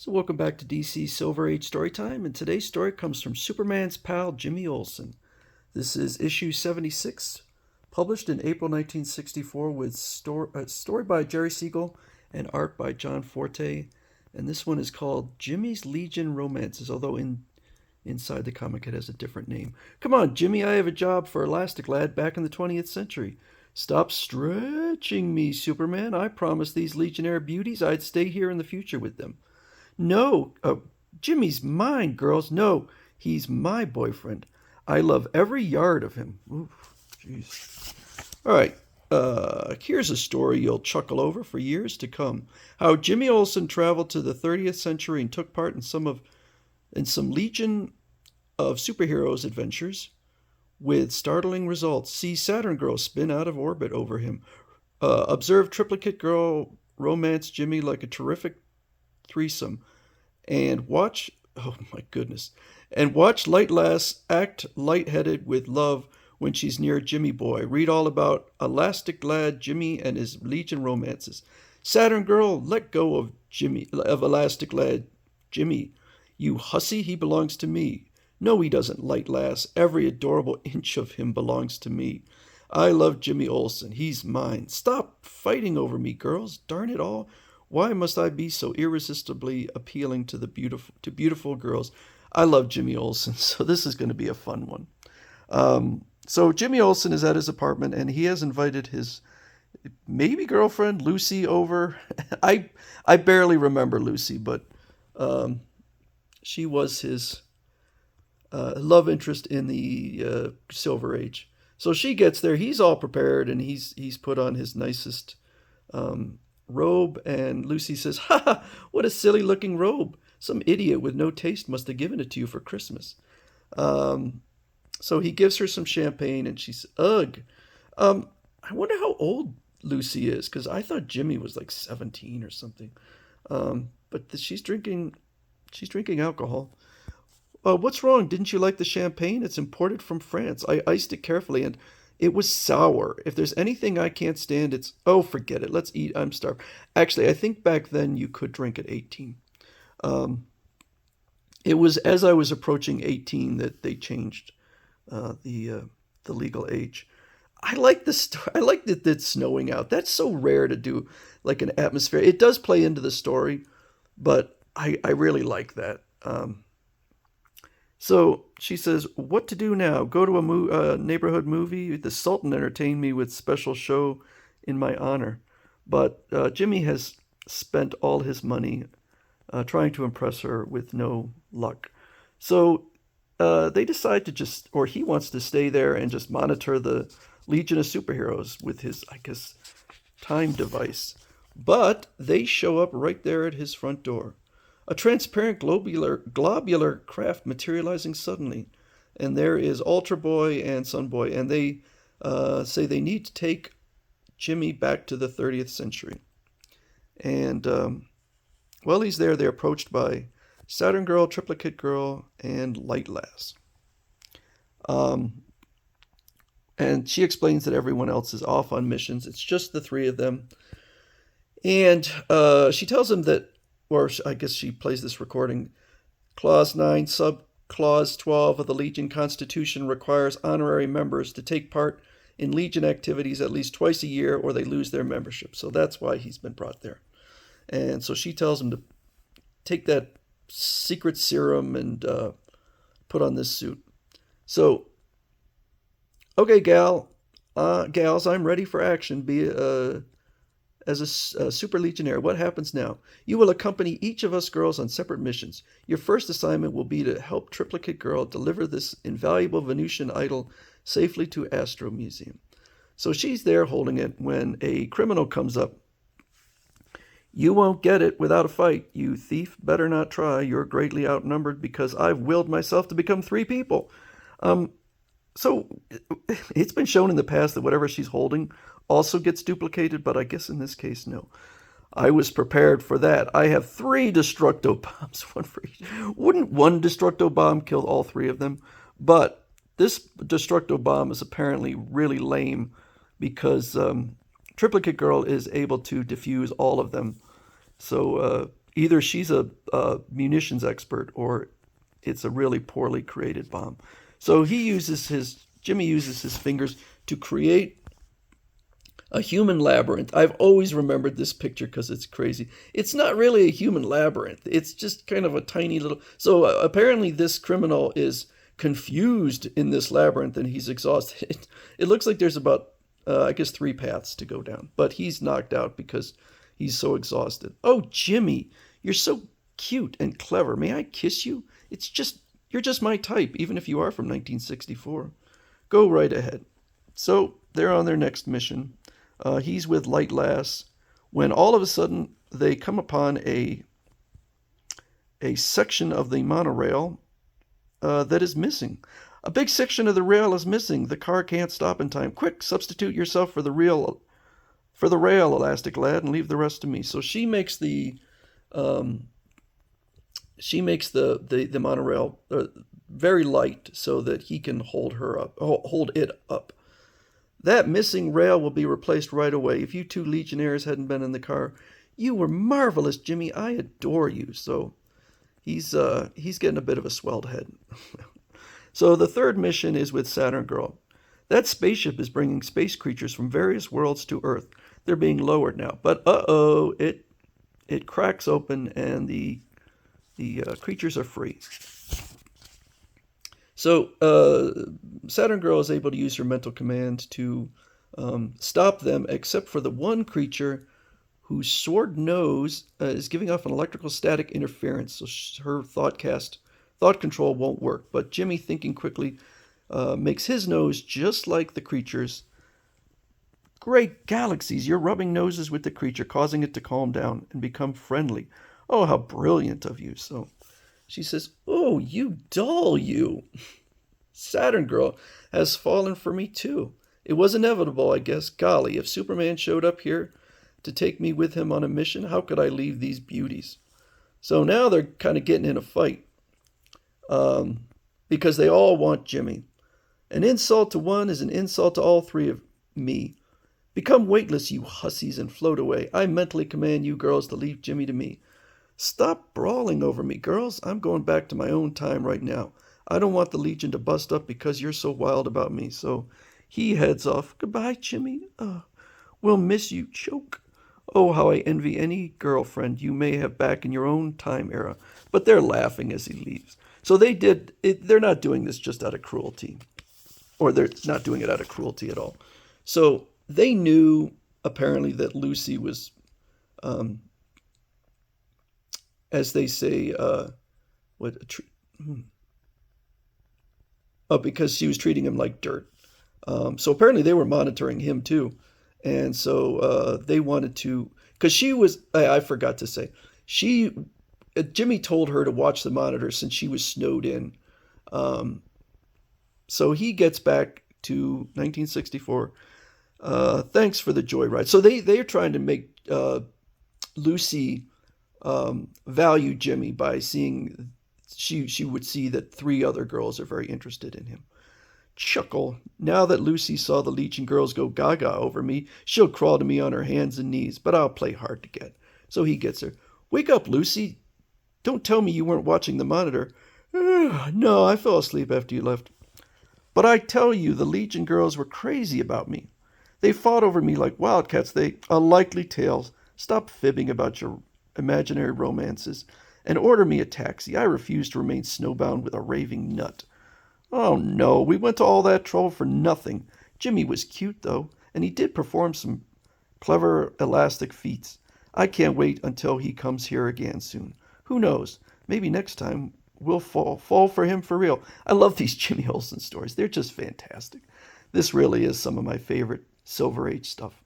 So welcome back to DC Silver Age Storytime, and today's story comes from Superman's pal Jimmy Olsen. This is issue 76, published in April 1964 with story by Jerry Siegel and art by John Forte. And this one is called Jimmy's Legion Romances, although inside the comic it has a different name. Come on, Jimmy, I have a job for Elastic Lad back in the 20th century. Stop stretching me, Superman. I promised these Legionnaire beauties I'd stay here in the future with them. No, Jimmy's mine, girls. No, he's my boyfriend. I love every yard of him. Oof, jeez. All right, here's a story you'll chuckle over for years to come. How Jimmy Olsen traveled to the 30th century and took part in some Legion of Superheroes adventures with startling results. See Saturn Girl spin out of orbit over him. Observe Triplicate Girl romance Jimmy like a terrific threesome, and watch Light Lass act lightheaded with love when she's near Jimmy Boy. Read all about Elastic Lad Jimmy and his Legion romances. Saturn Girl, let go of Elastic Lad Jimmy. You hussy, he belongs to me. No, he doesn't, Light Lass. Every adorable inch of him belongs to me. I love Jimmy Olsen. He's mine. Stop fighting over me, girls. Darn it all. Why must I be so irresistibly appealing to beautiful girls? I love Jimmy Olsen, so this is going to be a fun one. So Jimmy Olsen is at his apartment, and he has invited his maybe girlfriend Lucy over. I barely remember Lucy, but she was his love interest in the Silver Age. So she gets there. He's all prepared, and he's put on his nicest robe, and Lucy says, "Ha ha! What a silly-looking robe! Some idiot with no taste must have given it to you for Christmas." So he gives her some champagne, and she's ugh. I wonder how old Lucy is, because I thought Jimmy was like 17 or something. But she's drinking alcohol. What's wrong? Didn't you like the champagne? It's imported from France. I iced it carefully, and it was sour. If there's anything I can't stand, it's... Oh, forget it. Let's eat. I'm starved. Actually, I think back then you could drink at 18. It was as I was approaching 18 that they changed the legal age. I like the story. I like that it's snowing out. That's so rare to do, like an atmosphere. It does play into the story, but I really like that. So she says, "What to do now? Go to a neighborhood movie? The Sultan entertained me with special show in my honor." But Jimmy has spent all his money trying to impress her with no luck. So they decide or he wants to stay there and just monitor the Legion of Superheroes with his, I guess, time device. But they show up right there at his front door. A transparent globular craft materializing suddenly. And there is Ultra Boy and Sun Boy. And they say they need to take Jimmy back to the 30th century. And while he's there, they're approached by Saturn Girl, Triplicate Girl, and Light Lass. And she explains that everyone else is off on missions. It's just the three of them. And she tells him that, or I guess she plays this recording, Clause 9, Subclause 12 of the Legion Constitution requires honorary members to take part in Legion activities at least twice a year or they lose their membership. So that's why he's been brought there. And so she tells him to take that secret serum and put on this suit. So, okay, gals, I'm ready for action. As a super legionnaire, what happens now? You will accompany each of us girls on separate missions. Your first assignment will be to help Triplicate Girl deliver this invaluable Venusian idol safely to Astro Museum. So she's there holding it when a criminal comes up. You won't get it without a fight. You thief, better not try. You're greatly outnumbered because I've willed myself to become three people. So it's been shown in the past that whatever she's holding also gets duplicated, but I guess in this case, no. I was prepared for that. I have 3 Destructo bombs, one for each. Wouldn't one Destructo bomb kill all 3 of them? But this Destructo bomb is apparently really lame because Triplicate Girl is able to defuse all of them. So Either she's a munitions expert or it's a really poorly created bomb. So Jimmy uses his fingers to create a human labyrinth. I've always remembered this picture because it's crazy. It's not really a human labyrinth. It's just kind of a tiny little. So apparently, this criminal is confused in this labyrinth and he's exhausted. It looks like there's about, I guess, 3 paths to go down, but he's knocked out because he's so exhausted. Oh, Jimmy, you're so cute and clever. May I kiss you? You're just my type, even if you are from 1964. Go right ahead. So they're on their next mission. He's with Light Lass when all of a sudden they come upon a section of the monorail that is missing. A big section of the rail is missing. The car can't stop in time. Quick, substitute yourself for the rail, Elastic Lad, and leave the rest to me. So she makes the monorail very light so that he can hold it up. That missing rail will be replaced right away. If you two Legionnaires hadn't been in the car, you were marvelous, Jimmy. I adore you. So he's getting a bit of a swelled head. So the third mission is with Saturn Girl. That spaceship is bringing space creatures from various worlds to Earth. They're being lowered now, but it cracks open and the creatures are free. So Saturn Girl is able to use her mental command to stop them, except for the one creature whose sword nose is giving off an electrical static interference. So her thought control won't work. But Jimmy, thinking quickly, makes his nose just like the creature's. Great galaxies! You're rubbing noses with the creature, causing it to calm down and become friendly. Oh, how brilliant of you! So she says, "Oh, you doll, you!" Saturn Girl has fallen for me too. It was inevitable, I guess. Golly, if Superman showed up here to take me with him on a mission, how could I leave these beauties? So now they're kind of getting in a fight because they all want Jimmy. An insult to one is an insult to all three of me. Become weightless, you hussies, and float away. I mentally command you girls to leave Jimmy to me. Stop brawling over me, girls. I'm going back to my own time right now. I don't want the Legion to bust up because you're so wild about me. So he heads off. Goodbye, Jimmy. We'll miss you. Choke. Oh, how I envy any girlfriend you may have back in your own time era. But they're laughing as he leaves. So they're not doing this just out of cruelty. Or they're not doing it out of cruelty at all. So they knew, apparently, that Lucy was, as they say, because she was treating him like dirt. So apparently they were monitoring him too. And so they wanted to, because she was, I forgot to say, Jimmy told her to watch the monitor since she was snowed in. So he gets back to 1964. Thanks for the joyride. So they're trying to make Lucy value Jimmy by seeing she would see that 3 other girls are very interested in him. Chuckle. Now that Lucy saw the Legion girls go gaga over me, she'll crawl to me on her hands and knees, but I'll play hard to get. So he gets her. Wake up, Lucy. Don't tell me you weren't watching the monitor. No, I fell asleep after you left. But I tell you, the Legion girls were crazy about me. They fought over me like wildcats. A likely tale. Stop fibbing about your imaginary romances and order me a taxi. I refuse to remain snowbound with a raving nut. Oh no, we went to all that trouble for nothing. Jimmy was cute though, and he did perform some clever elastic feats. I can't wait until he comes here again soon. Who knows? Maybe next time we'll fall for him for real. I love these Jimmy Olsen stories. They're just fantastic. This really is some of my favorite Silver Age stuff.